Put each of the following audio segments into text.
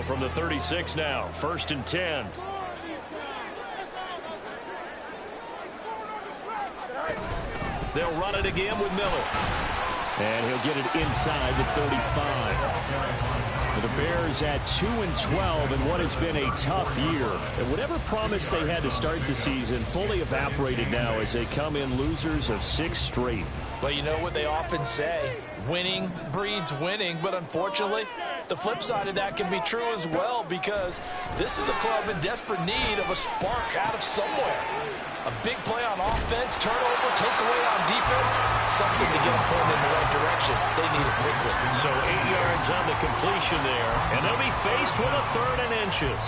from the 36 now. 1st and 10. They'll run it again with Miller. And he'll get it inside the 35. The Bears at 2-12 in what has been a tough year. And whatever promise they had to start the season fully evaporated now as they come in losers of 6 straight. But you know what they often say, winning breeds winning. But unfortunately, the flip side of that can be true as well, because this is a club in desperate need of a spark out of somewhere. A big play on offense, turnover, takeaway on defense, something to get them going in the right direction. They need it quickly. So 8 yards on the completion there, and they'll be faced with a 3rd and inches.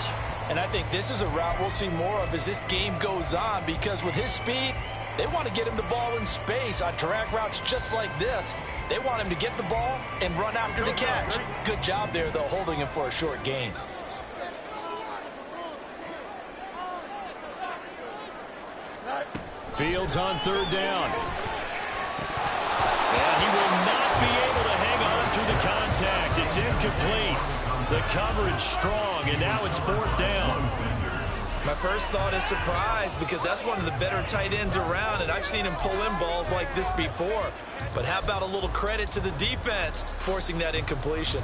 And I think this is a route we'll see more of as this game goes on, because with his speed, they want to get him the ball in space on drag routes just like this. They want him to get the ball and run after the catch. Good job there, though, holding him for a short gain. Fields on 3rd down. And he will not be able to hang on through the contact. It's incomplete. The coverage strong, and now it's 4th down. My first thought is surprise, because that's one of the better tight ends around, and I've seen him pull in balls like this before. But how about a little credit to the defense forcing that incompletion?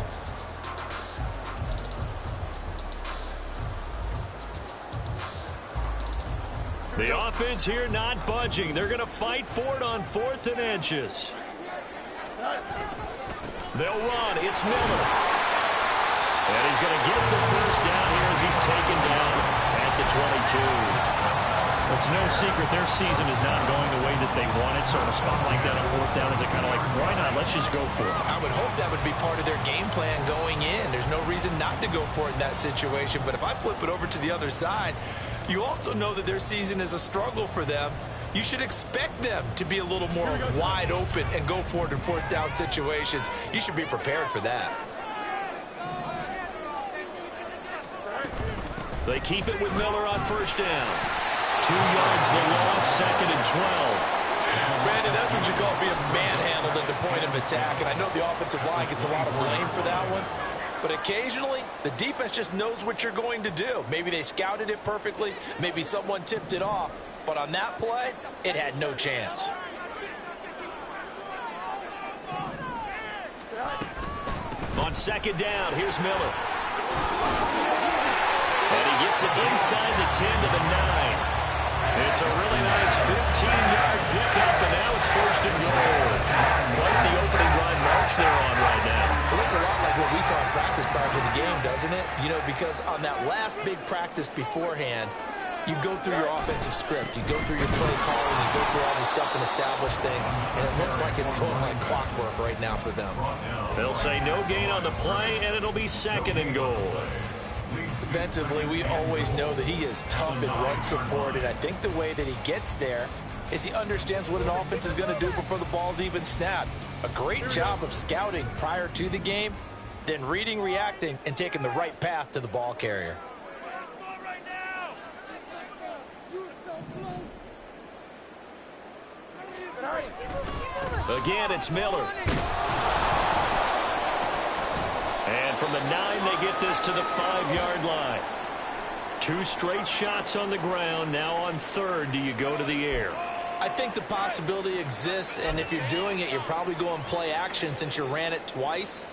The offense here not budging. They're going to fight for it on 4th and inches. They'll run. It's Miller. And he's going to get the 1st down here as he's taken down at the 22. It's no secret their season is not going the way that they wanted. So in a spot like that on 4th down, is it kind of like, why not? Let's just go for it. I would hope that would be part of their game plan going in. There's no reason not to go for it in that situation. But if I flip it over to the other side, you also know that their season is a struggle for them. You should expect them to be a little more wide open and go for it in 4th down situations. You should be prepared for that. They keep it with Miller on 1st down. 2 yards the loss, 2nd and 12. Brandon, that's what you call being manhandled at the point of attack. And I know the offensive line gets a lot of blame for that one. But occasionally, the defense just knows what you're going to do. Maybe they scouted it perfectly. Maybe someone tipped it off. But on that play, it had no chance. On 2nd down, here's Miller. And he gets it inside the 10 to the 9. It's a really nice 15-yard pickup, and now it's 1st and goal. Quite the opening drive march they're on right now. It looks a lot like what we saw in practice prior to the game, doesn't it? You know, because on that last big practice beforehand, you go through your offensive script, you go through your play calling, you go through all the stuff and establish things, and it looks like it's going like clockwork right now for them. They'll say no gain on the play, and it'll be 2nd and goal. Defensively, we always know that he is tough in run support, and I think the way that he gets there is he understands what an offense is going to do before the ball's even snapped. A great job of scouting prior to the game, then reading, reacting, and taking the right path to the ball carrier. Again, it's Miller. And from the 9, they get this to the 5-yard line. 2 straight shots on the ground. Now on 3rd, do you go to the air? I think the possibility exists, and if you're doing it, you're probably going play action since you ran it twice.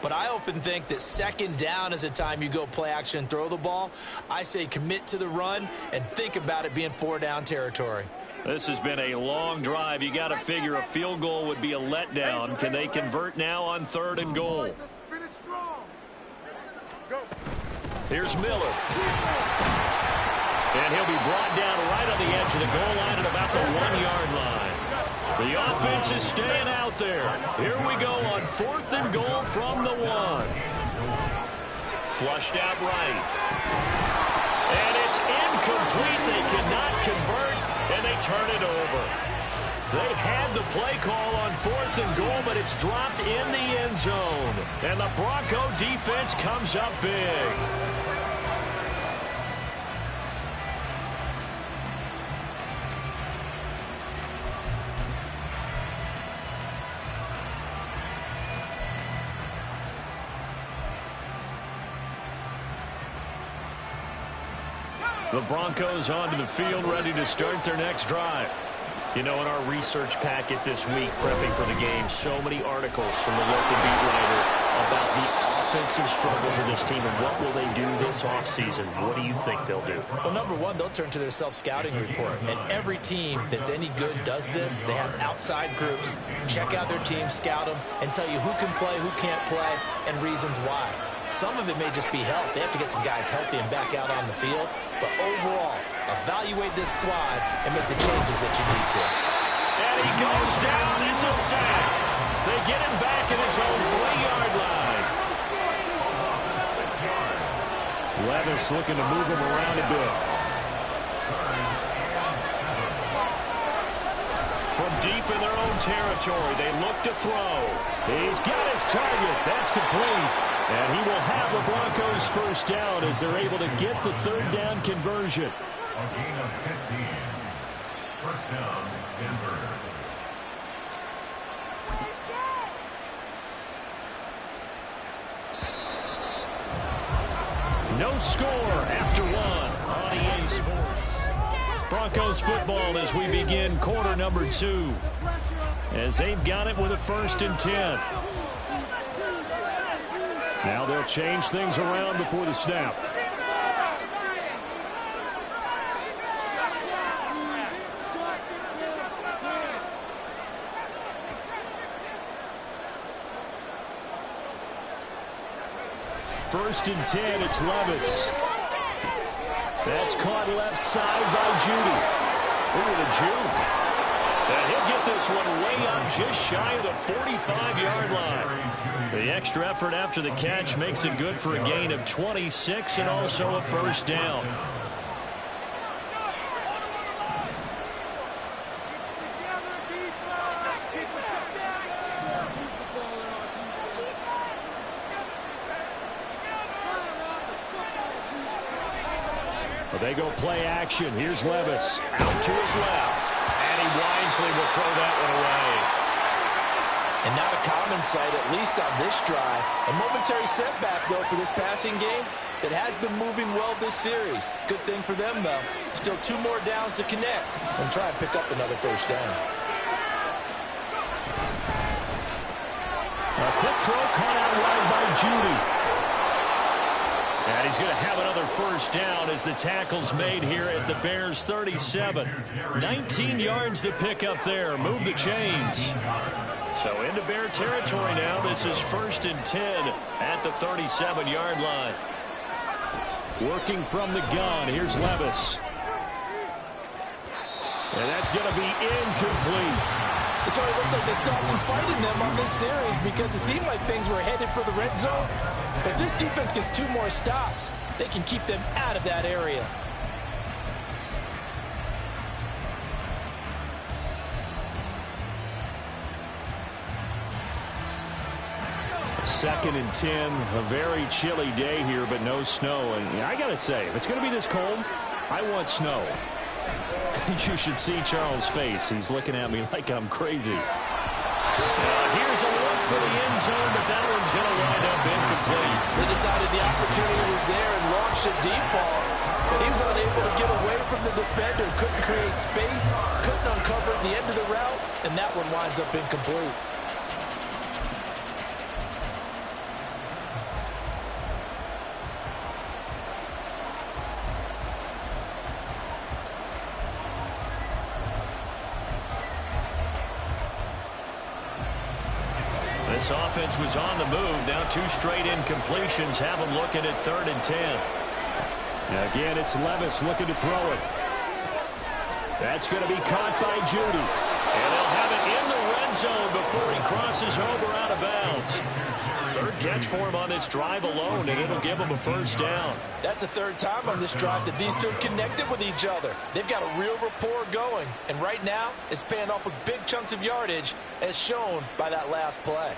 But I often think that 2nd down is a time you go play action and throw the ball. I say commit to the run and think about it being 4-down territory. This has been a long drive. You got to figure a field goal would be a letdown. Can they convert now on 3rd and goal? Here's Miller. And he'll be brought down right on the edge of the goal line at about the 1-yard line. The offense is staying out there. Here we go on 4th and goal from the 1. Flushed out right. And it's incomplete. They cannot convert, and they turn it over. They had the play call on 4th and goal, but it's dropped in the end zone. And the Bronco defense comes up big. The Broncos onto the field, ready to start their next drive. You know, in our research packet this week, prepping for the game, so many articles from the local beat writer about the offensive struggles of this team and what will they do this offseason. What do you think they'll do? Well, number one, they'll turn to their self-scouting report. And every team that's any good does this. They have outside groups, check out their team, scout them, and tell you who can play, who can't play, and reasons why. Some of it may just be health. They have to get some guys healthy and back out on the field. But overall, evaluate this squad and make the changes that you need to. And he goes down. It's a sack. They get him back at his own 3-yard line. Levis looking to move him around a bit. From deep in their own territory, they look to throw. He's got his target. That's complete. And he will have the Broncos first down as they're able to get the third down conversion. A gain of 15. First down, Denver. No score after one on EA Sports. Broncos football as we begin quarter number 2. As they've got it with a 1st and 10. Now they'll change things around before the snap. First and 10, it's Levis. That's caught left side by Judy. Look at the juke. And he'll get this one way up just shy of the 45-yard line. The extra effort after the catch makes it good for a gain of 26 and also a first down. Well, they go play action. Here's Levis out to his left. And he wisely will throw that one away. And not a common sight, at least on this drive. A momentary setback, though, for this passing game that has been moving well this series. Good thing for them, though. Still 2 more downs to connect and try and pick up another first down. A quick throw caught out wide by Judy. And he's going to have another first down as the tackle's made here at the Bears 37. 19 yards to pick up there. Move the chains. So into Bear territory now. This is 1st and 10 at the 37-yard line. Working from the gun. Here's Levis. And that's going to be incomplete. It sort of looks like they stopped some fight in them on this series because it seemed like things were headed for the red zone. But this defense gets 2 more stops. They can keep them out of that area. Second and 10, a very chilly day here, but no snow. And I got to say, if it's going to be this cold, I want snow. You should see Charles' face. He's looking at me like I'm crazy. Here's a look for the end zone, but that one's going to wind up incomplete. They decided the opportunity was there and launched a deep ball. But he was unable to get away from the defender. Couldn't create space. Couldn't uncover the end of the route. And that one winds up incomplete. This offense was on the move. Now 2 straight incompletions have them looking at 3rd and 10. Now again, it's Levis looking to throw it. That's going to be caught by Judy. And they'll have it in the red zone before he crosses over out of bounds. 3rd catch for him on this drive alone, and it'll give him a first down. That's the 3rd time on this drive that these two have connected with each other. They've got a real rapport going. And right now, it's paying off with big chunks of yardage, as shown by that last play.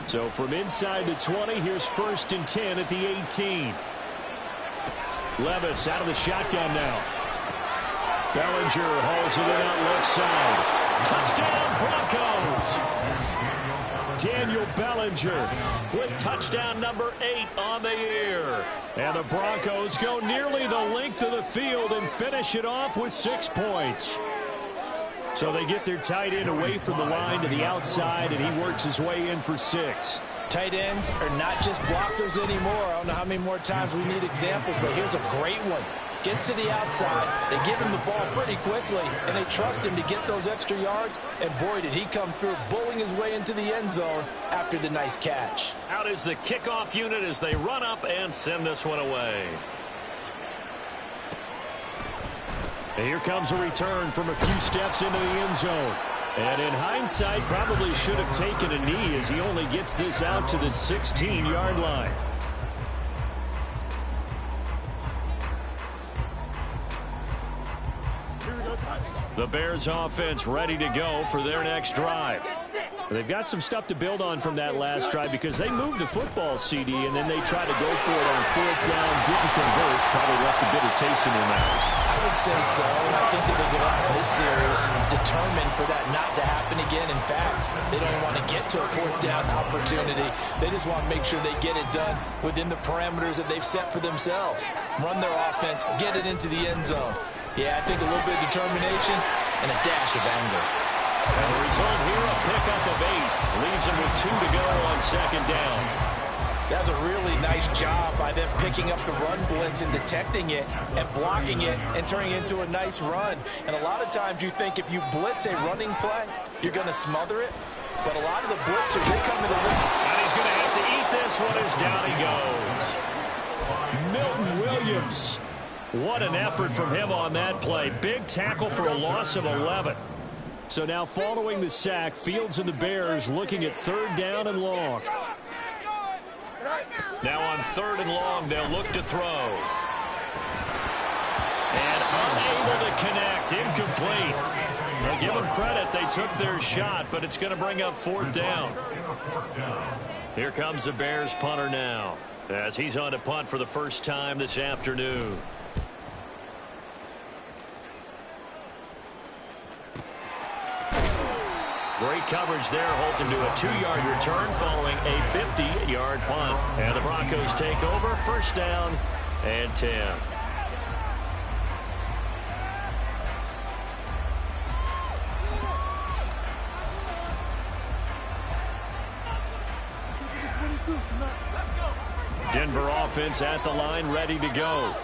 So from inside the 20, here's 1st and 10 at the 18. Levis out of the shotgun now. Bellinger hauls it in out left side. Touchdown, Broncos! Daniel Bellinger with touchdown number 8 on the year. And the Broncos go nearly the length of the field and finish it off with 6 points. So they get their tight end away from the line to the outside, and he works his way in for 6. Tight ends are not just blockers anymore. I don't know how many more times we need examples, but here's a great one. Gets to the outside, they give him the ball pretty quickly, and they trust him to get those extra yards, and boy, did he come through, bullying his way into the end zone after the nice catch. Out is the kickoff unit as they run up and send this one away. And here comes a return from a few steps into the end zone. And in hindsight, probably should have taken a knee as he only gets this out to the 16-yard line. The Bears offense ready to go for their next drive. They've got some stuff to build on from that last drive because they moved the football, CD, and then they tried to go for it on 4th down, didn't convert, probably left a bitter taste in their mouths. I would say so, and I think that they go out in this series determined for that not to happen again. In fact, they don't even want to get to a 4th down opportunity. They just want to make sure they get it done within the parameters that they've set for themselves. Run their offense, get it into the end zone. Yeah, I think a little bit of determination and a dash of anger. And the result here, a pickup of 8. Leaves them with 2 to go on 2nd down. That's a really nice job by them picking up the run blitz and detecting it and blocking it and turning it into a nice run. And a lot of times you think if you blitz a running play, you're going to smother it. But a lot of the blitzers, they come in the lead. And he's going to have to eat this one as down he goes. Milton Williams. What an effort from him on that play. Big tackle for a loss of 11. So now following the sack, Fields and the Bears looking at 3rd down and long. Now on 3rd and long, they'll look to throw. And unable to connect, incomplete. Well, give them credit, they took their shot, but it's going to bring up 4th down. Here comes the Bears punter now, as he's on to punt for the first time this afternoon. Great coverage there, holds him to a 2-yard return following a 50-yard punt. And the Broncos take over, 1st down and 10. Denver offense at the line, ready to go.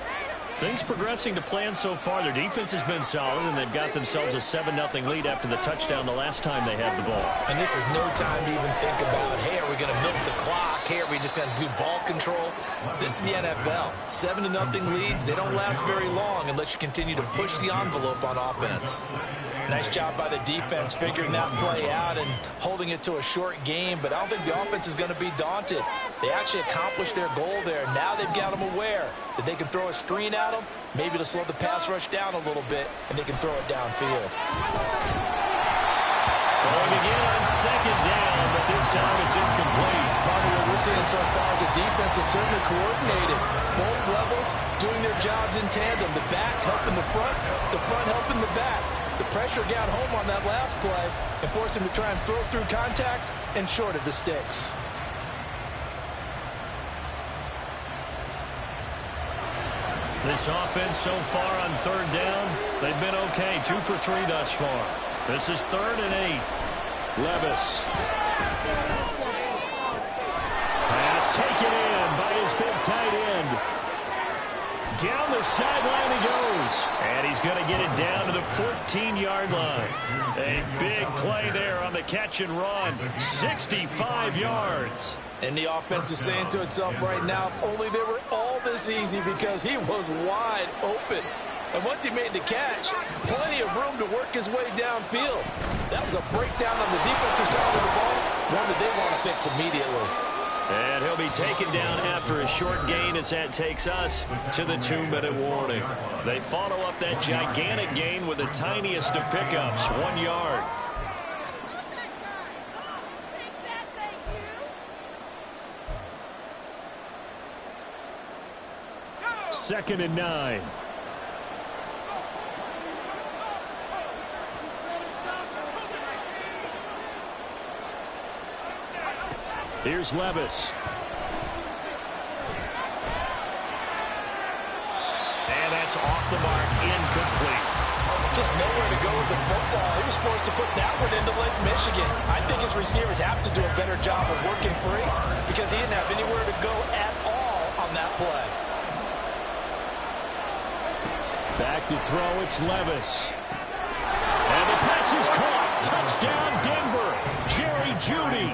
Things progressing to plan so far. Their defense has been solid, and they've got themselves a 7-0 lead after the touchdown the last time they had the ball. And this is no time to even think about, hey, are we going to milk the clock? Hey, are we just going to do ball control? This is the NFL. 7-0 leads, they don't last very long unless you continue to push the envelope on offense. Nice job by the defense figuring that play out and holding it to a short game, but I don't think the offense is going to be daunted. They actually accomplished their goal there. Now they've got them aware that they can throw a screen at them, maybe to slow the pass rush down a little bit, and they can throw it downfield. Throwing again on 2nd down, but this time it's incomplete. Probably what we're seeing so far is the defense is certainly coordinated. Both levels doing their jobs in tandem. The back helping the front helping the back. The pressure got home on that last play and forced him to try and throw through contact and short of the sticks. This offense so far on 3rd down, they've been okay. 2 for 3 thus far. This is 3rd and 8. Levis. Pass taken in by his big tight end. Down the sideline he goes. And he's going to get it down to the 14-yard line. A big play there on the catch and run. 65 yards. And the offense is saying to itself right now, only they were all this easy because he was wide open. And once he made the catch, plenty of room to work his way downfield. That was a breakdown on the defensive side of the ball, one that they want to fix immediately. And he'll be taken down after a short gain as that takes us to the 2-minute warning. They follow up that gigantic gain with the tiniest of pickups, 1 yard. Second and 9. Here's Levis. And that's off the mark, incomplete. Just nowhere to go with the football. He was forced to put that one into Lake Michigan. I think his receivers have to do a better job of working free because he didn't have anywhere to go at all on that play. Back to throw, it's Levis. And the pass is caught. Touchdown, Denver. Jerry Jeudy.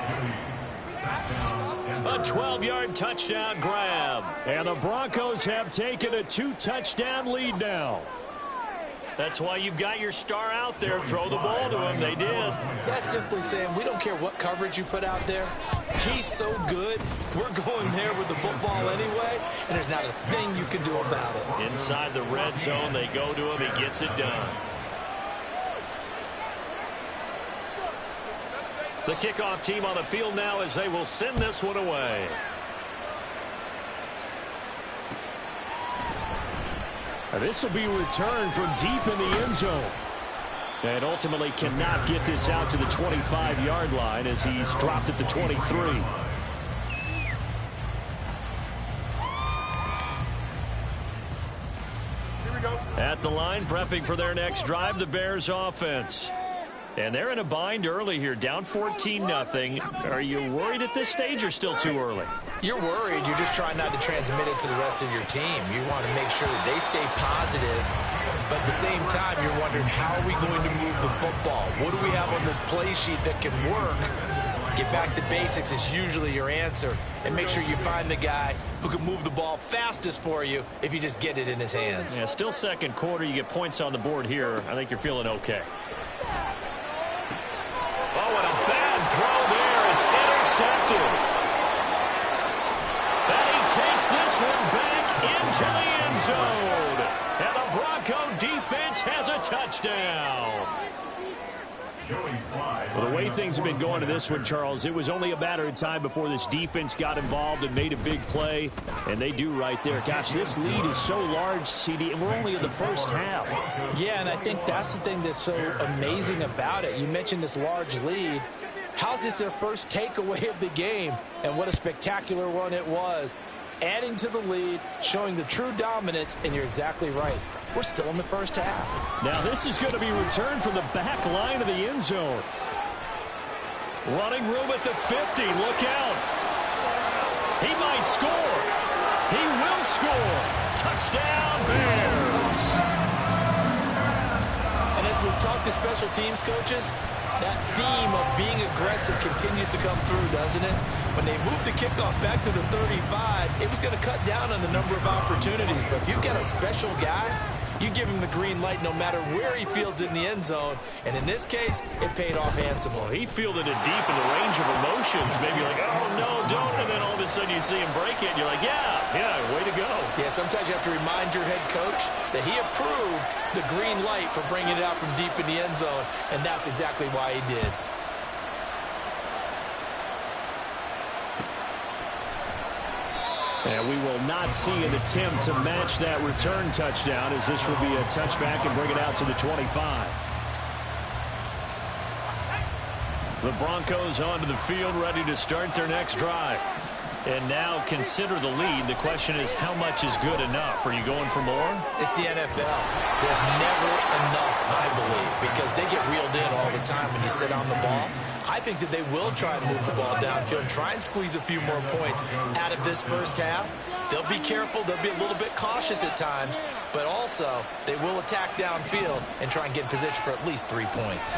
A 12-yard touchdown grab. And the Broncos have taken a 2-touchdown lead now. That's why you've got your star out there. Throw the ball to him. They did. That's simply saying we don't care what coverage you put out there. He's so good, we're going there with the football anyway, and there's not a thing you can do about it. Inside the red zone, they go to him. He gets it done. The kickoff team on the field now as they will send this one away. This will be returned from deep in the end zone. And ultimately cannot get this out to the 25-yard line as he's dropped at the 23. At the line, prepping for their next drive, the Bears offense. And they're in a bind early here, down 14-0. Are you worried at this stage or still too early? You're worried. You're just trying not to transmit it to the rest of your team. You want to make sure that they stay positive, but at the same time, you're wondering, how are we going to move the football? What do we have on this play sheet that can work? Get back to basics is usually your answer, and make sure you find the guy who can move the ball fastest for you if you just get it in his hands. Yeah, still second quarter. You get points on the board here. I think you're feeling okay. Oh, and a bad throw there. It's intercepted. And he takes this one back into the end zone. And the Bronco defense has a touchdown. Well, the way things have been going to this one, Charles, it was only a matter of time before this defense got involved and made a big play, and they do right there. Gosh, this lead is so large, CD, and we're only in the first half. Yeah, and I think that's the thing that's so amazing about it. You mentioned this large lead. How's this their first takeaway of the game? And what a spectacular one it was. Adding to the lead, showing the true dominance, and you're exactly right. We're still in the first half. Now this is going to be returned from the back line of the end zone. Running room at the 50. Look out. He might score. He will score. Touchdown, Bears. And as we've talked to special teams coaches, that theme of being aggressive continues to come through, doesn't it? When they moved the kickoff back to the 35, it was going to cut down on the number of opportunities. But if you get a special guy, you give him the green light no matter where he fields in the end zone. And in this case, it paid off handsomely. Well, he fielded it deep in the range of emotions. Maybe like, oh, no, don't. And then all of a sudden you see him break it. And you're like, yeah, way to go. Yeah, sometimes you have to remind your head coach that he approved the green light for bringing it out from deep in the end zone. And that's exactly why he did. And we will not see an attempt to match that return touchdown, as this will be a touchback and bring it out to the 25. The Broncos onto the field, ready to start their next drive. And now consider the lead. The question is, how much is good enough? Are you going for more? It's the NFL. There's never enough, I believe, because they get reeled in all the time when you sit on the ball. I think that they will try and move the ball downfield and try and squeeze a few more points out of this first half. They'll be careful. They'll be a little bit cautious at times, but also they will attack downfield and try and get in position for at least 3 points.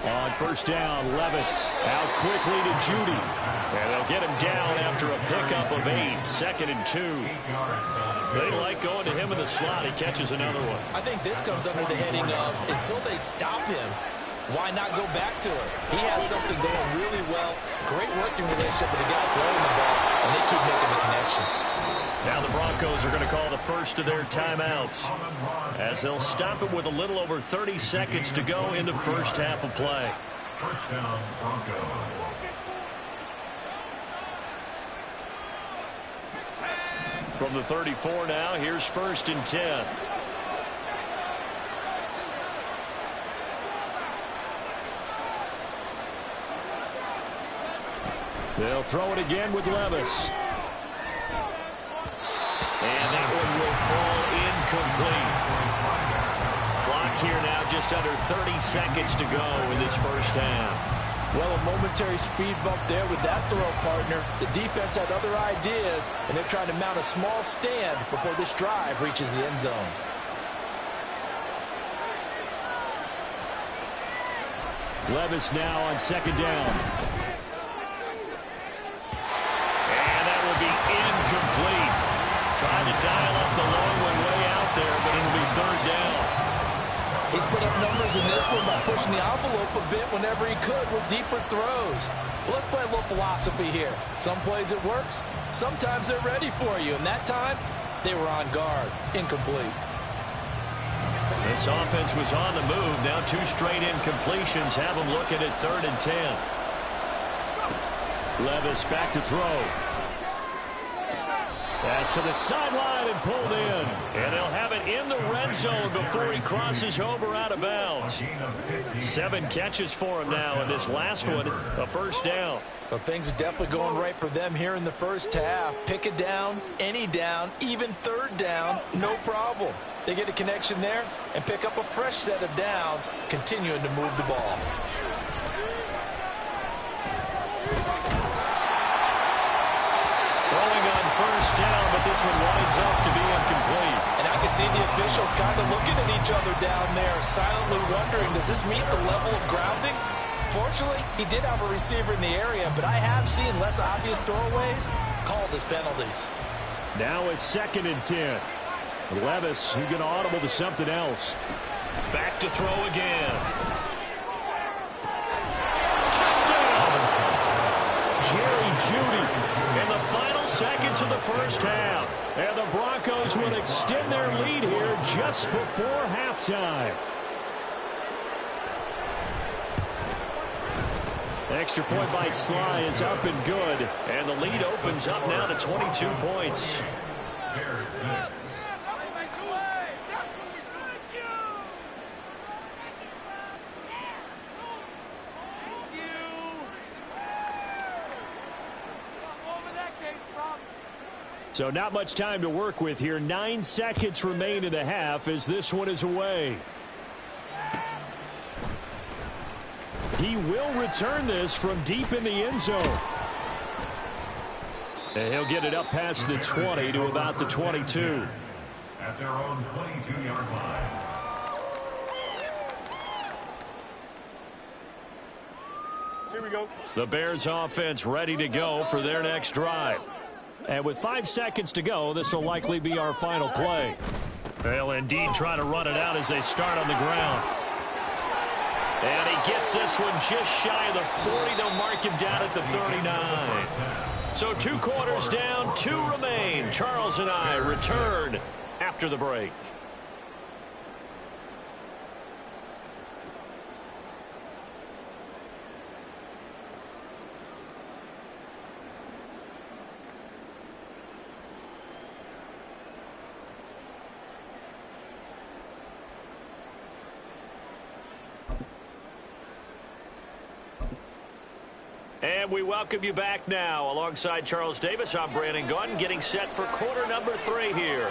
On first down, Levis out quickly to Jeudy. And they'll get him down after a pickup of 8. 2nd and 2. They like going to him in the slot. He catches another one. I think this comes under the heading of, until they stop him, why not go back to it? He has something going really well. Great working relationship with the guy throwing the ball, and they keep making the connection. Now the Broncos are going to call the first of their timeouts, as they'll stop it with a little over 30 seconds to go in the first half of play. First down, Broncos. From the 34 now, here's 1st and 10. They'll throw it again with Levis. And that one will fall incomplete. Clock here now just under 30 seconds to go in this first half. Well, a momentary speed bump there with that throw, partner. The defense had other ideas, and they're trying to mount a small stand before this drive reaches the end zone. Levis now on second down. And that will be incomplete. Trying to dial up the long one way out there, but it'll be third down. He's put up numbers in this one by pushing the envelope a bit whenever he could with deeper throws. Well, let's play a little philosophy here. Some plays it works. Sometimes they're ready for you. And that time, they were on guard. Incomplete. This offense was on the move. Now 2 straight incompletions have them looking at 3rd and 10. Levis back to throw. Pass to the sideline and pulled in. And they'll have it in the red zone before he crosses over out of bounds. 7 catches for him now, and this last one, a first down. Well, things are definitely going right for them here in the first half. Pick a down, any down, even third down, no problem. They get a connection there and pick up a fresh set of downs, continuing to move the ball. Throwing on first down, but this one winds up to be incomplete. And I can see the officials kind of looking at each other down there, silently wondering, does this meet the level of grounding? Fortunately, he did have a receiver in the area, but I have seen less obvious throwaways called as penalties. Now a 2nd and 10. Levis, who's going to audible to something else. Back to throw again. Touchdown! Jerry Jeudy in the final seconds of the first half. And the Broncos will extend their lead here just before halftime. Extra point by Sly is up and good. And the lead opens up now to 22 points. Bears 6. So not much time to work with here. 9 seconds remain in the half as this one is away. He will return this from deep in the end zone. And he'll get it up past the 20 to about the 22. At their own 22-yard line. Here we go. The Bears offense ready to go for their next drive. And with 5 seconds to go, this will likely be our final play. They'll indeed try to run it out as they start on the ground. And he gets this one just shy of the 40. They'll mark him down at the 39. So 2 quarters down, 2 remain. Charles and I return after the break. And we welcome you back now. Alongside Charles Davis, I'm Brandon Gaudin, getting set for quarter number 3 here.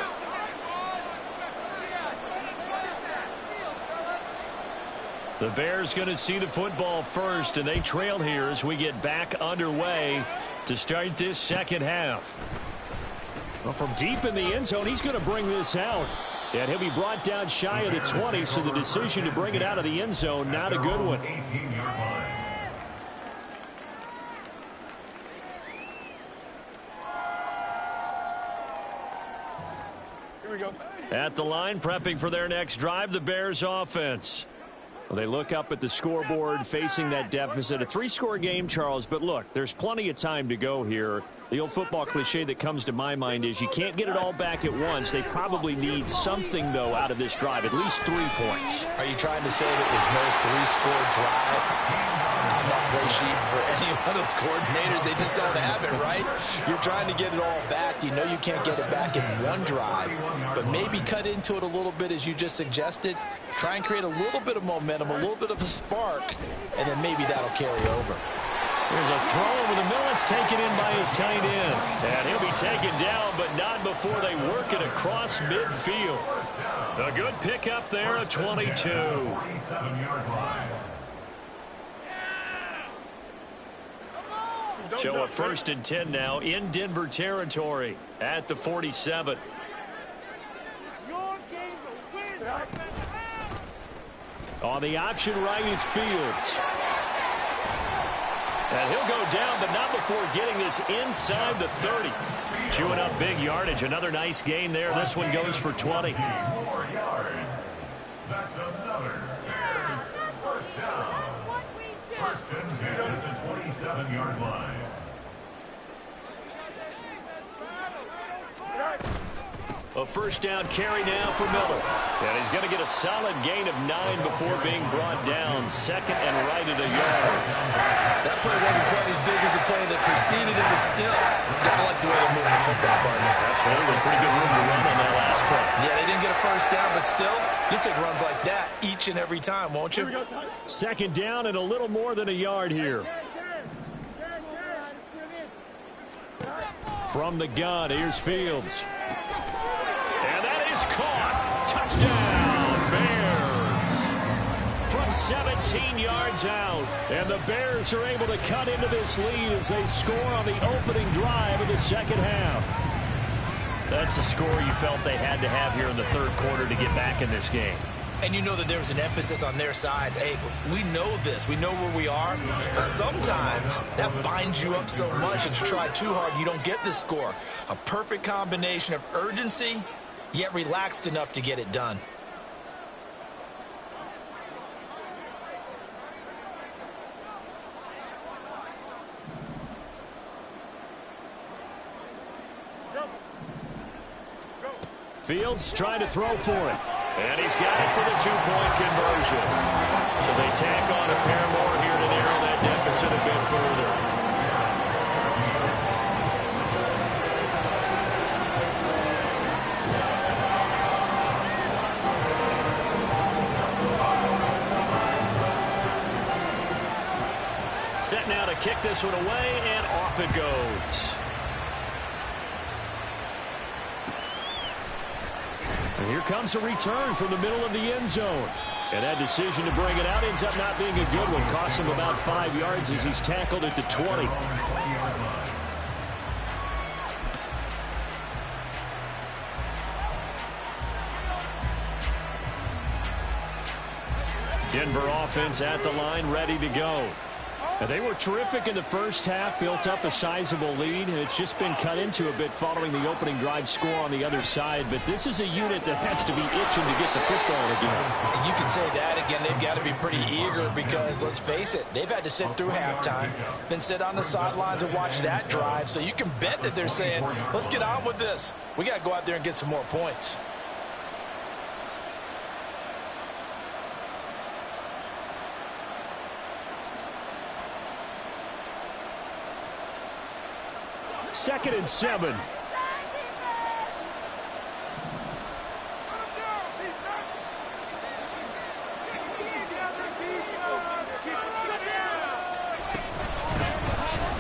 The Bears going to see the football first, and they trail here as we get back underway to start this second half. Well, from deep in the end zone, he's going to bring this out. And he'll be brought down shy of the 20, so the decision to bring it out of the end zone, not a good one. 18-yard line. Here we go. At the line, prepping for their next drive, the Bears offense. Well, they look up at the scoreboard, facing that deficit. A 3-score game, Charles, but look, there's plenty of time to go here. The old football cliche that comes to my mind is you can't get it all back at once. They probably need something, though, out of this drive, at least 3 points. Are you trying to say that there's no 3-score drive on that play sheet for any one of those coordinators? They just don't have it, right? You're trying to get it all back. You know you can't get it back in one drive, but maybe cut into it a little bit as you just suggested. Try and create a little bit of momentum, a little bit of a spark, and then maybe that'll carry over. There's a throw over the middle. It's taken in by his tight end. And he'll be taken down, but not before they work it across midfield. A good pickup there, a 22. 47-yard line. So a 1st and 10 now in Denver territory at the 47. On the option right is Fields. And he'll go down, but not before getting this inside the 30. Chewing up big yardage. Another nice gain there. This one goes for 20. 4 yards. That's another Bears first down. 1st and 10 at the 27-yard line. A 1st down carry now for Miller. And he's going to get a solid gain of 9 before being brought down. 2nd and right at a yard. That play wasn't quite as big as the play that preceded it, but still, gotta like the way they're moving the football, partner. Absolutely. Pretty good room to run on that last play. Yeah, they didn't get a 1st down, but still, you take runs like that each and every time, won't you? 2nd down and a little more than a yard here. From the gun, here's Fields. And that is caught. Touchdown, Bears. From 17 yards out. And the Bears are able to cut into this lead as they score on the opening drive of the 2nd half. That's a score you felt they had to have here in the 3rd quarter to get back in this game. And you know that there was an emphasis on their side. Hey, we know this. We know where we are. But sometimes that binds you up so much that you try too hard, you don't get this score. A perfect combination of urgency, yet relaxed enough to get it done. Fields trying to throw for it. And he's got it for the 2-point conversion. So they tack on a pair more here to narrow that deficit a bit further. Set now to kick this one away, and off it goes. And here comes a return from the middle of the end zone. And that decision to bring it out ends up not being a good one. Cost him about 5 yards as he's tackled at the 20. Denver offense at the line, ready to go. And they were terrific in the 1st half, built up a sizable lead, and it's just been cut into a bit following the opening drive score on the other side. But this is a unit that has to be itching to get the football again. And you can say that again. They've got to be pretty eager because, let's face it, they've had to sit through halftime, then sit on the sidelines and watch that drive. So you can bet that they're saying, let's get on with this. We got to go out there and get some more points. Second and 7.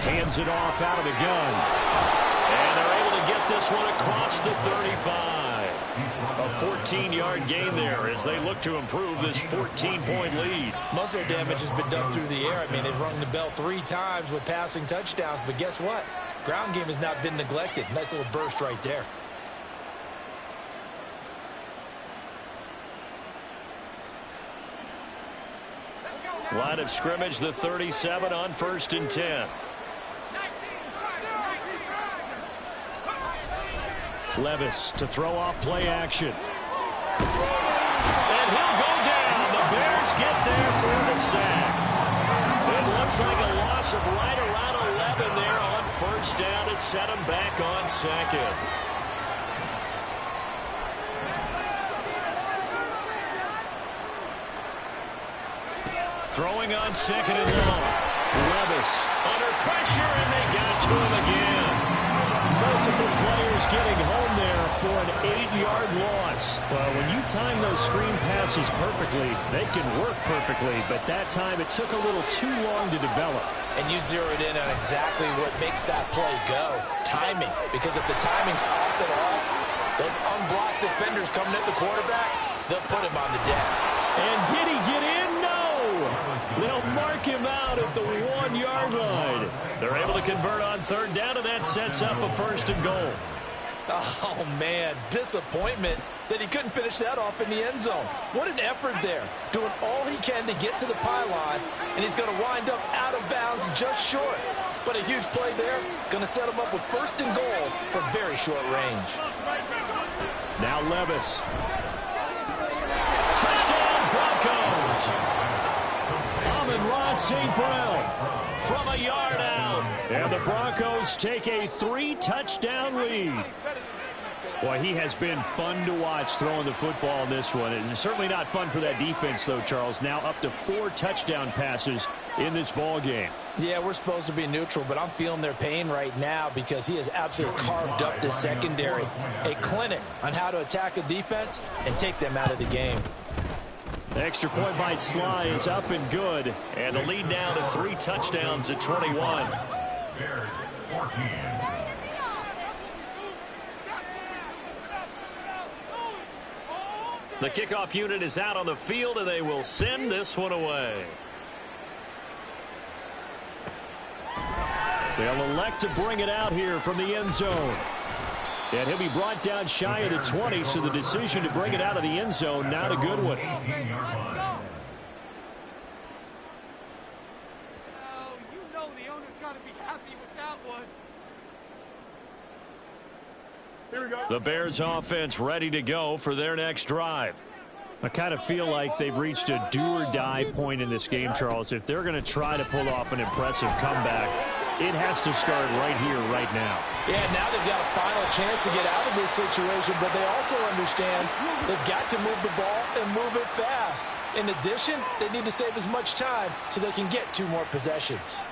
Hands it off out of the gun. And they're able to get this one across the 35. A 14-yard gain there as they look to improve this 14-point lead. Muscle damage has been done through the air. I mean, they've rung the bell 3 times with passing touchdowns, but guess what? Ground game has not been neglected. Nice little burst right there. Line of scrimmage, the 37 on 1st and 10. Levis to throw off play action. And he'll go down. The Bears get there for the sack. It looks like a loss of right around 11 there on 1st down to set him back on 2nd. Throwing on 2nd and long. Levis under pressure, and they got to him again. Multiple players getting home there for an 8-yard loss. Well, when you time those screen passes perfectly, they can work perfectly, but that time it took a little too long to develop. And you zeroed in on exactly what makes that play go. Timing. Because if the timing's off at all, those unblocked defenders coming at the quarterback, they'll put him on the deck. And did he get in? No! They'll mark him out at the 1-yard line. They're able to convert on third down, and that sets up a 1st and goal. Oh, man, disappointment that he couldn't finish that off in the end zone. What an effort there, doing all he can to get to the pylon, and he's going to wind up out of bounds just short. But a huge play there, going to set him up with 1st and goal from very short range. Now Levis. Touchdown, Broncos. Amon-Ra St. Brown from a yard out. And the Broncos take a 3-touchdown lead. Boy, he has been fun to watch throwing the football in this one. It's certainly not fun for that defense, though, Charles. Now up to 4 touchdown passes in this ball game. Yeah, we're supposed to be neutral, but I'm feeling their pain right now because he has absolutely carved up this secondary. A clinic on how to attack a defense and take them out of the game. The extra point by Sly is up and good. And the lead now to 3 touchdowns at 21. Bears 14. The kickoff unit is out on the field, and they will send this one away. They'll elect to bring it out here from the end zone. And he'll be brought down shy of the 20, so the decision to bring it out of the end zone, not a good one. The Bears offense ready to go for their next drive. I kind of feel like they've reached a do-or-die point in this game, Charles. If they're going to try to pull off an impressive comeback, it has to start right here, right now. Yeah, now they've got a final chance to get out of this situation, but they also understand they've got to move the ball and move it fast. In addition, they need to save as much time so they can get 2 more possessions.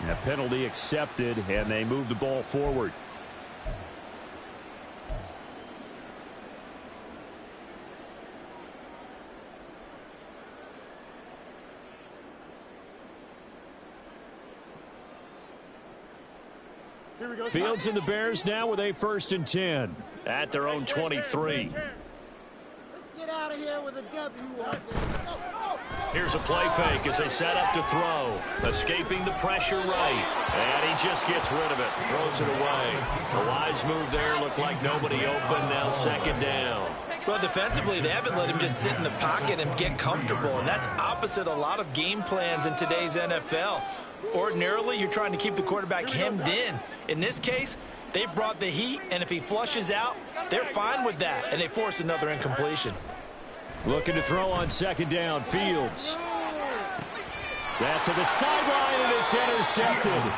And a penalty accepted, and they move the ball forward. Fields and the Bears now with a 1st and 10 at their own 23. Let's get out of here with a W. Here's a play fake as they set up to throw. Escaping the pressure right. And he just gets rid of it. Throws it away. A wise move there. Looked like nobody open. Now 2nd down. Well, defensively, they haven't let him just sit in the pocket and get comfortable, and that's opposite a lot of game plans in today's NFL. Ordinarily, you're trying to keep the quarterback hemmed in. In this case, they brought the heat, and if he flushes out, they're fine with that, and they force another incompletion. Looking to throw on 2nd down, Fields. That to the sideline, and it's intercepted.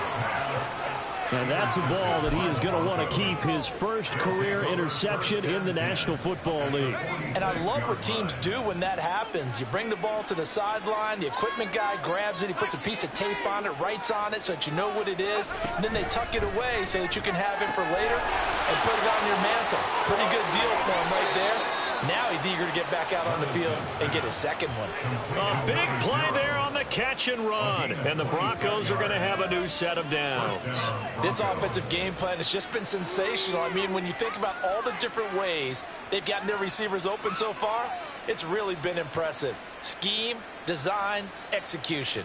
And that's a ball that he is going to want to keep, his 1st career interception in the National Football League. And I love what teams do when that happens. You bring the ball to the sideline, the equipment guy grabs it, he puts a piece of tape on it, writes on it so that you know what it is, and then they tuck it away so that you can have it for later and put it on your mantle. Pretty good deal for him right there. Now he's eager to get back out on the field and get his 2nd one. A big play there on the catch and run. And the Broncos are going to have a new set of downs. This offensive game plan has just been sensational. I mean, when you think about all the different ways they've gotten their receivers open so far, it's really been impressive. Scheme, design, execution.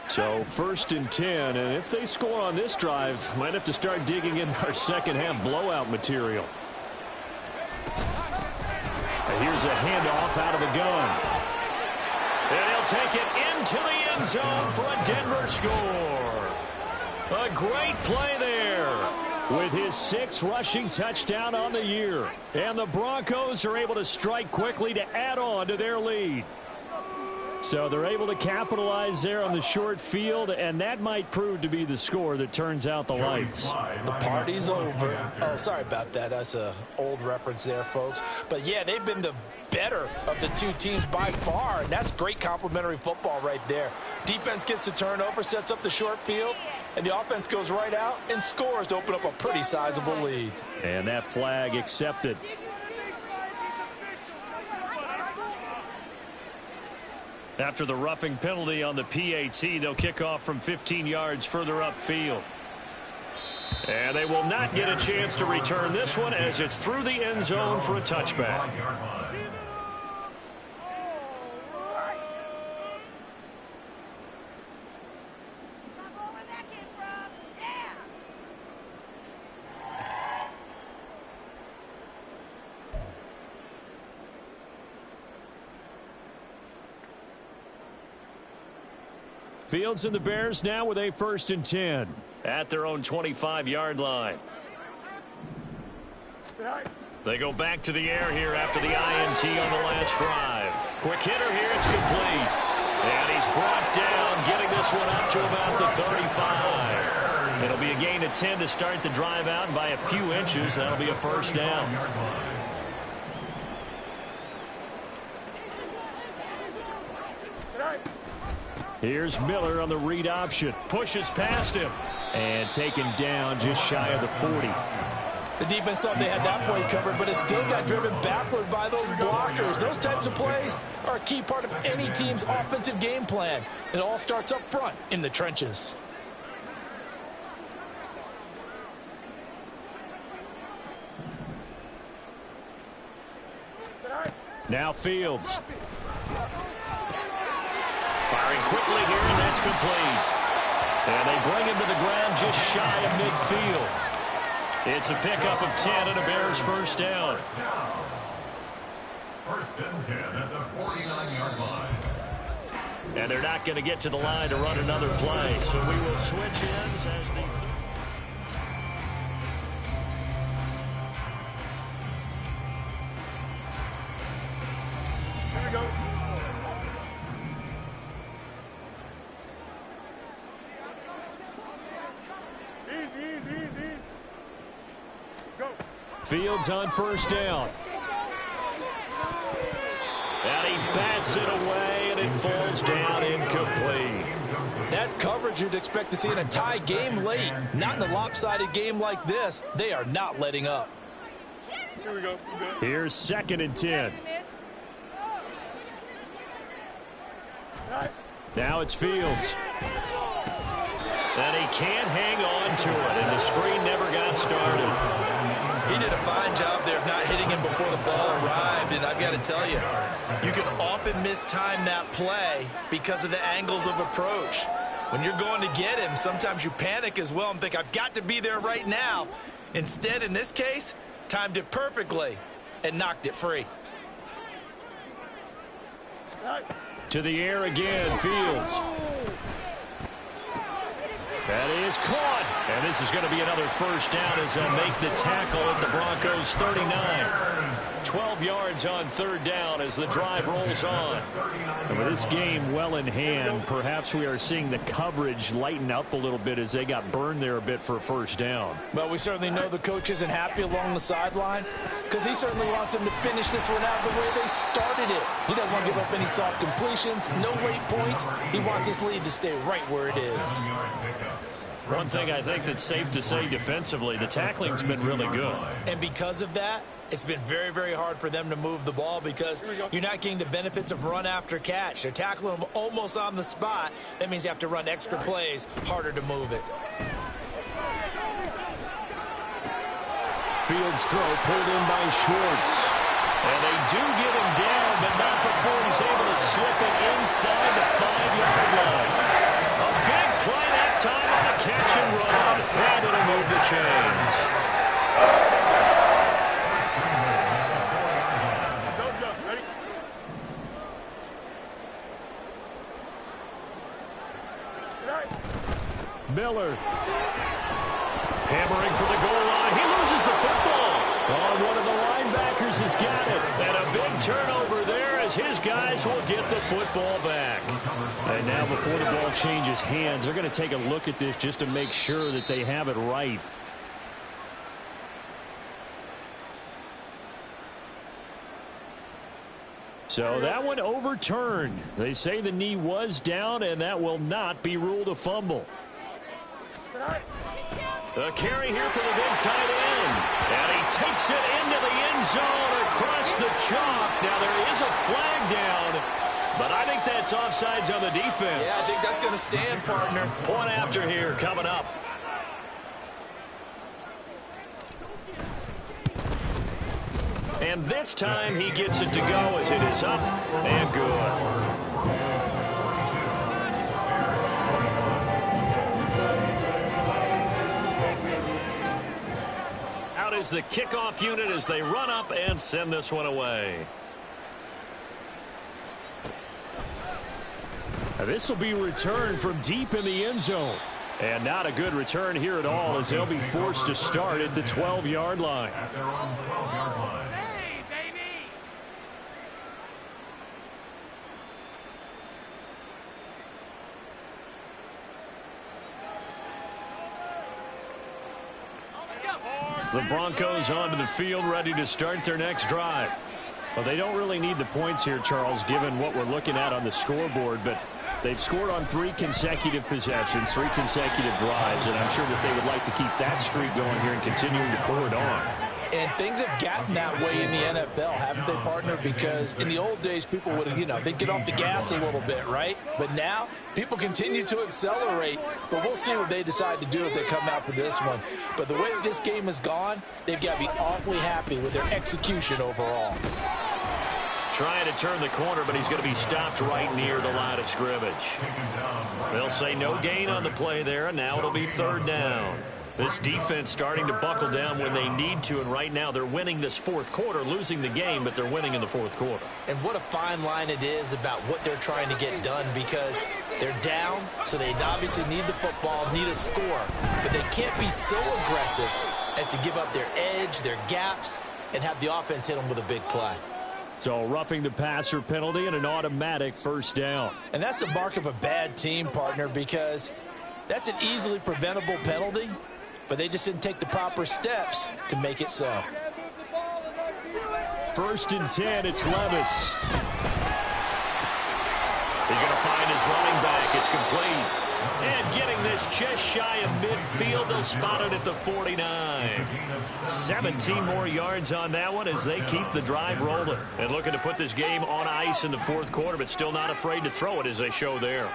So 1st and 10, and if they score on this drive, might have to start digging in our 2nd half blowout material. And here's a handoff out of the gun. And he'll take it into the end zone for a Denver score. A great play there with his 6th rushing touchdown on the year. And the Broncos are able to strike quickly to add on to their lead. So they're able to capitalize there on the short field, and that might prove to be the score that turns out the lights. The party's over. Oh, sorry about that. That's an old reference there, folks. But, yeah, they've been the better of the two teams by far, and that's great complimentary football right there. Defense gets the turnover, sets up the short field, and the offense goes right out and scores to open up a pretty sizable lead. And that flag accepted. After the roughing penalty on the PAT, they'll kick off from 15 yards further upfield. And they will not get a chance to return this one as it's through the end zone for a touchback. Fields and the Bears now with a 1st and 10 at their own 25-yard line. They go back to the air here after the INT on the last drive. Quick hitter here, it's complete. And he's brought down, getting this one up to about the 35. It'll be a gain of 10 to start the drive out, and by a few inches, that'll be a 1st down. Here's Miller on the read option. Pushes past him. And taken down just shy of the 40. The defense thought they had that play covered, but it still got driven backward by those blockers. Those types of plays are a key part of any team's offensive game plan. It all starts up front in the trenches. Now Fields. Firing quickly here, and that's complete. And they bring him to the ground just shy of midfield. It's a pickup of 10 and a Bears 1st down. 1st and 10 at the 49-yard line. And they're not going to get to the line to run another play, so we will switch ends as the... Here we go. Easy. Go. Fields on 1st down. And he bats it away, and it falls down incomplete. That's coverage you'd expect to see in a tie game late. Not in a lopsided game like this. They are not letting up. Here we go. Here's 2nd and 10. Now it's Fields. And he can't hang on to it, and the screen never got started. He did a fine job there of not hitting him before the ball arrived, and I've got to tell you, you can often mistime that play because of the angles of approach. When you're going to get him, sometimes you panic as well and think, I've got to be there right now. Instead, in this case, timed it perfectly and knocked it free. To the air again, Fields. That is caught. And this is going to be another 1st down as they'll make the tackle at the Broncos 39. 12 yards on 3rd down as the drive rolls on. And with this game well in hand, perhaps we are seeing the coverage lighten up a little bit as they got burned there a bit for a 1st down. Well, we certainly know the coach isn't happy along the sideline because he certainly wants them to finish this one out the way they started it. He doesn't want to give up any soft completions, no late points. He wants his lead to stay right where it is. One thing I think that's safe to say defensively, the tackling's been really good. And because of that, it's been very, very hard for them to move the ball because you're not getting the benefits of run after catch. They're tackling them almost on the spot. That means you have to run extra plays, harder to move it. Fields throw pulled in by Schwartz. And they do get him down, but not before he's able to slip it inside the 5-yard line. A big play that time on the catch and run. And it'll move the chains. Don't jump. Ready? Miller. Hammering for the goal line. He loses the football. Oh, one of the linebackers has got it. And a big turnover there as his guys will get the football back. And now before the ball changes hands, they're going to take a look at this just to make sure that they have it right. So that one overturned. They say the knee was down, and that will not be ruled a fumble. The carry here for the big tight end. And he takes it into the end zone across the chalk. Now there is a flag down, but I think that's offsides on the defense. Yeah, I think that's going to stand, partner. Point after here coming up. And this time he gets it to go as it is up and good. Out is the kickoff unit as they run up and send this one away. Now this will be returned from deep in the end zone. And not a good return here at all as they'll be forced to start at the 12-yard line. At their own 12-yard line. The Broncos onto the field ready to start their next drive. Well, they don't really need the points here, Charles, given what we're looking at on the scoreboard, but they've scored on 3 consecutive possessions, 3 consecutive drives, and I'm sure that they would like to keep that streak going here and continuing to pour it on. And things have gotten that way in the NFL, haven't they, partner? Because in the old days, people would have, they'd get off the gas a little bit, right? But now, people continue to accelerate. But we'll see what they decide to do as they come out for this one. But the way that this game has gone, they've got to be awfully happy with their execution overall. Trying to turn the corner, but he's going to be stopped right near the line of scrimmage. They'll say no gain on the play there, and now it'll be 3rd down. This defense starting to buckle down when they need to, and right now they're winning this 4th quarter, losing the game, but they're winning in the 4th quarter. And what a fine line it is about what they're trying to get done, because they're down, so they obviously need the football, need a score, but they can't be so aggressive as to give up their edge, their gaps, and have the offense hit them with a big play. So roughing the passer penalty and an automatic 1st down. And that's the mark of a bad team, partner, because that's an easily preventable penalty, but they just didn't take the proper steps to make it so. 1st and 10, it's Levis. He's going to find his running back. It's complete. And getting this just shy of midfield, they'll spot it at the 49. 17 more yards on that one as they keep the drive rolling. And looking to put this game on ice in the 4th quarter, but still not afraid to throw it as they show there.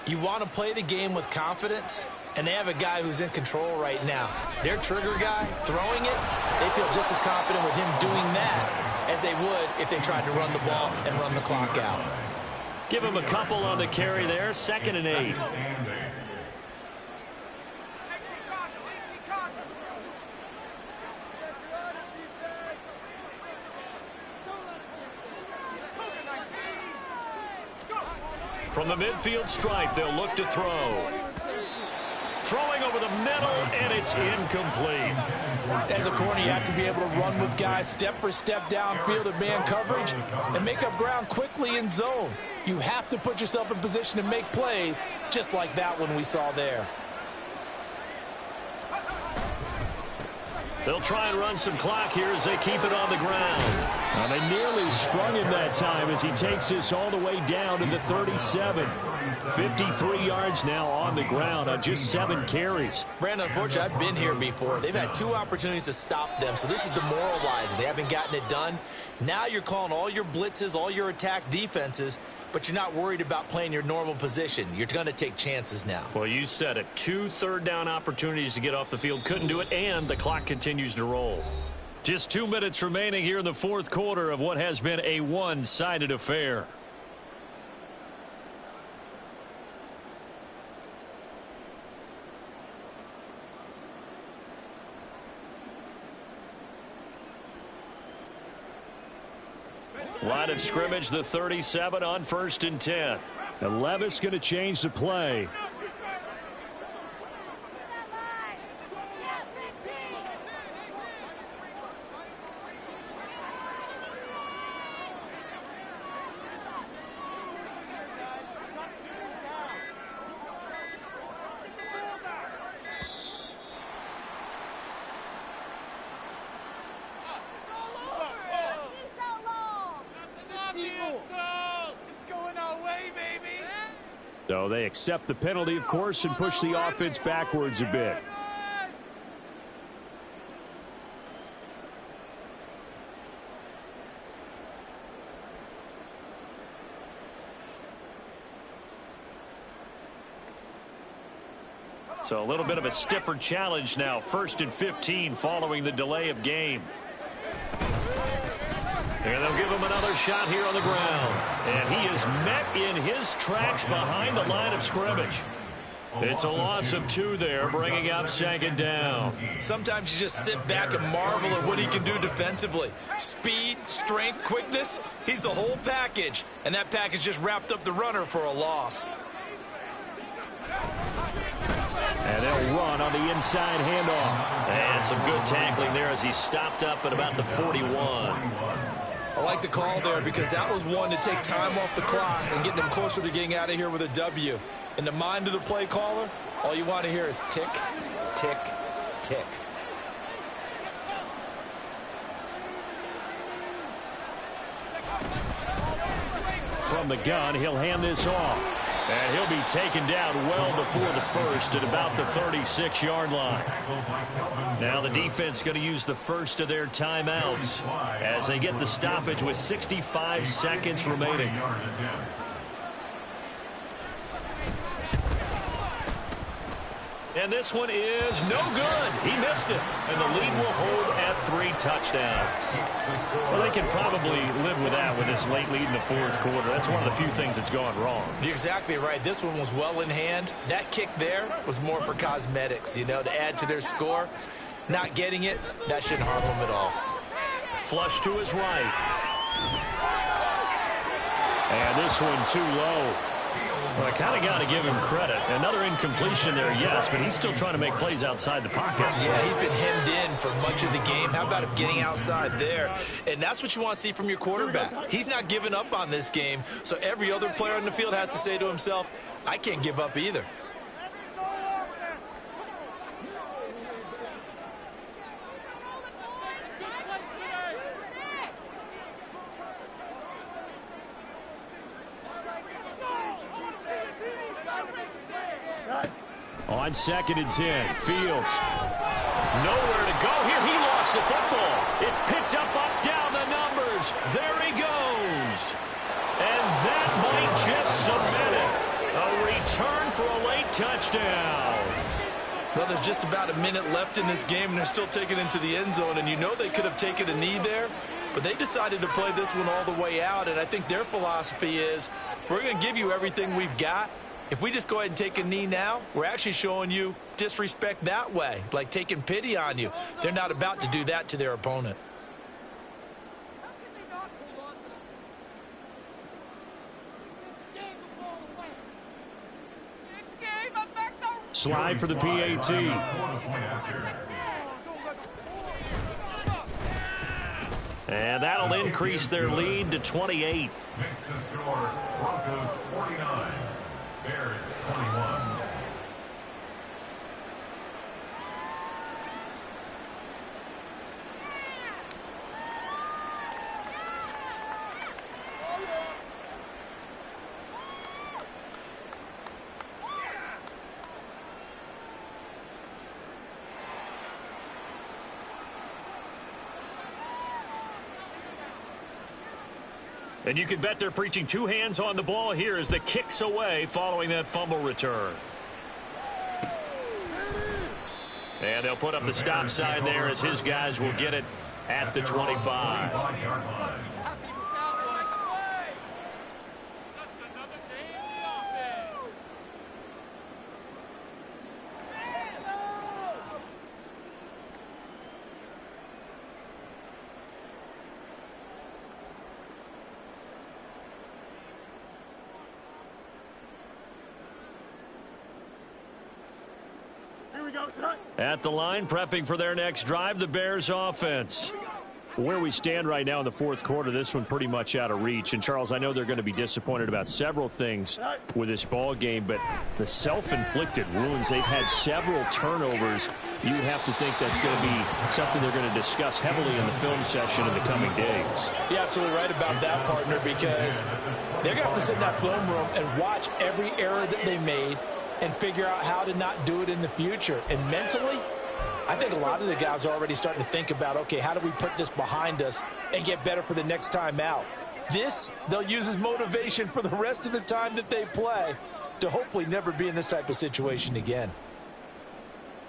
You want to play the game with confidence, and they have a guy who's in control right now. Their trigger guy, throwing it, they feel just as confident with him doing that as they would if they tried to run the ball and run the clock out. Give him a couple on the carry there, 2nd and 8. From the midfield stripe, they'll look to throw. Throwing over the middle, and it's incomplete. As a corner, you have to be able to run with guys step for step downfield in man coverage and make up ground quickly in zone. You have to put yourself in position to make plays, just like that one we saw there. They'll try and run some clock here as they keep it on the ground. Now they nearly sprung him that time as he takes this all the way down to the 37. 53 yards now on the ground on just 7 carries. Brandon, unfortunately, I've been here before. They've had 2 opportunities to stop them, so this is demoralizing. They haven't gotten it done. Now you're calling all your blitzes, all your attack defenses, but you're not worried about playing your normal position. You're going to take chances now. Well, you said it. 2 third-down opportunities to get off the field. Couldn't do it, and the clock continues to roll. Just 2 minutes remaining here in the 4th quarter of what has been a one-sided affair. Line of scrimmage, the 37 on 1st and 10. And Levis going to change the play. So they accept the penalty, of course, and push the offense backwards a bit. So a little bit of a stiffer challenge now. 1st and 15 following the delay of game. And they'll give him another shot here on the ground. And he is met in his tracks behind the line of scrimmage. It's a loss of 2 there, bringing up 2nd down. Sometimes you just sit back and marvel at what he can do defensively. Speed, strength, quickness, he's the whole package. And that package just wrapped up the runner for a loss. And they'll run on the inside handoff. And some good tackling there as he stopped up at about the 41. I like the call there because that was one to take time off the clock and get them closer to getting out of here with a W. In the mind of the play caller, all you want to hear is tick, tick, tick. From the gun, he'll hand this off. And he'll be taken down well before the first at about the 36-yard line. Now the defense going to use the first of their timeouts as they get the stoppage with 65 seconds remaining. And this one is no good. He missed it. And the lead will hold at 3 touchdowns. Well, they can probably live with that with this late lead in the 4th quarter. That's one of the few things that's gone wrong. You're exactly right. This one was well in hand. That kick there was more for cosmetics, you know, to add to their score. Not getting it, that shouldn't harm them at all. Flush to his right. And this one too low. Well, I kind of got to give him credit. Another incompletion there, yes, but he's still trying to make plays outside the pocket. Yeah, he's been hemmed in for much of the game. How about him getting outside there? And that's what you want to see from your quarterback. He's not giving up on this game, so every other player on the field has to say to himself, I can't give up either. On 2nd and 10, Fields. Nowhere to go here. He lost the football. It's picked up down the numbers. There he goes. And that might just cement it. A return for a late touchdown. Well, there's just about a minute left in this game, and they're still taking it into the end zone. And you know they could have taken a knee there, but they decided to play this one all the way out. And I think their philosophy is, we're going to give you everything we've got. If we just go ahead and take a knee now, we're actually showing you disrespect that way, like taking pity on you. They're not about to do that to their opponent. Slide for the PAT. And that'll increase their lead to 28. Makes the score Broncos 49, Bears 21. And you can bet they're preaching 2 hands on the ball here as the kick's away following that fumble return. And they'll put up the stop sign there as his guys will get it at the 25. At the line, prepping for their next drive, the Bears offense. Where we stand right now in the 4th quarter, this one pretty much out of reach. And, Charles, I know they're going to be disappointed about several things with this ball game, but the self-inflicted wounds, they've had several turnovers you would have to think that's going to be something they're going to discuss heavily in the film session in the coming days. You're absolutely right about that, partner, because they're going to have to sit in that film room and watch every error that they made and figure out how to not do it in the future. And mentally, I think a lot of the guys are already starting to think about, okay, how do we put this behind us and get better for the next time out? This, they'll use as motivation for the rest of the time that they play to hopefully never be in this type of situation again.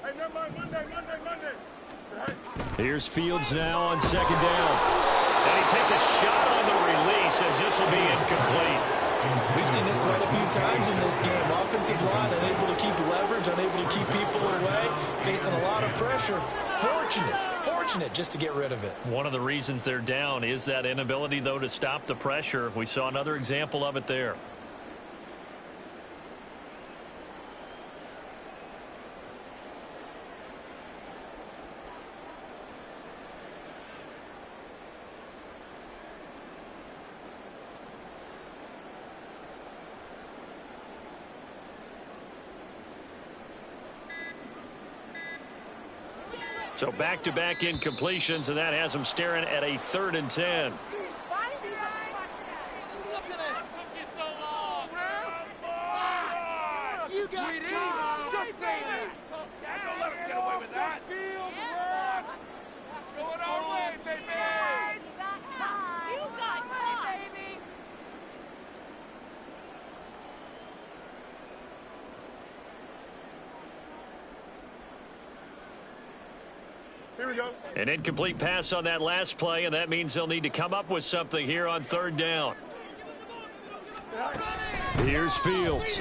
Hey, never mind, Monday. Here's Fields now on second down. And he takes a shot on the release as this will be incomplete. We've seen this quite a few times in this game. Offensive line unable to keep leverage, unable to keep people away, facing a lot of pressure. Fortunate just to get rid of it. One of the reasons they're down is that inability, though, to stop the pressure. We saw another example of it there. So back-to-back incompletions, and that has them staring at a 3rd and 10. You got time. Just say that. Don't let him get away with that. It's going our way, baby. You got time, baby. Here we go. An incomplete pass on that last play, and that means they'll need to come up with something here on 3rd down. Here's Fields.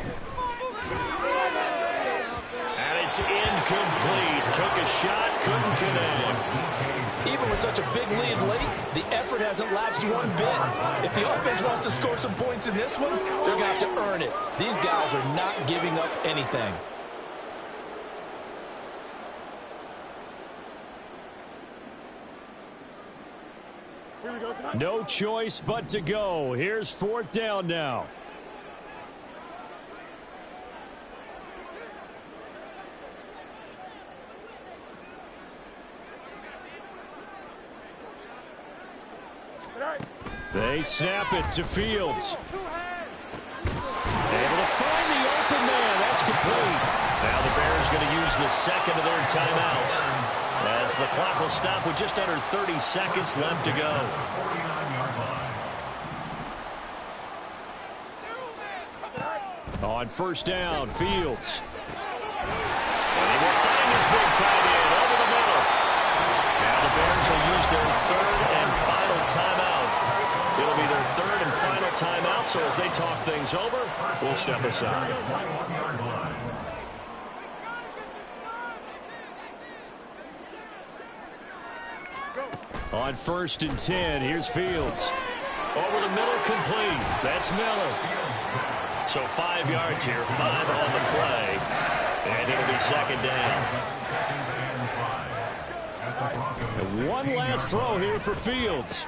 And it's incomplete. Took a shot, couldn't connect. Even with such a big lead late, the effort hasn't lapsed one bit. If the offense wants to score some points in this one, they're going to have to earn it. These guys are not giving up anything. No choice but to go. Here's 4th down now. They snap it to Fields. Able to find the open man. That's complete. Now the Bears going to use the second of their timeouts as the clock will stop with just under 30 seconds left to go. On 1st down, Fields. And he will find his big tight end over the middle. Now the Bears will use their 3rd and final timeout. It'll be their 3rd and final timeout, so as they talk things over, we'll step aside. On 1st and 10, here's Fields. Over the middle, complete. That's Miller. So 5 yards here, 5 on the play. And it'll be 2nd down. And one last throw here for Fields.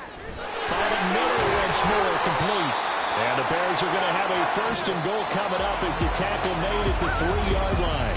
Finding Miller once more, complete. And the Bears are going to have a 1st and goal coming up as the tackle made at the 3-yard line.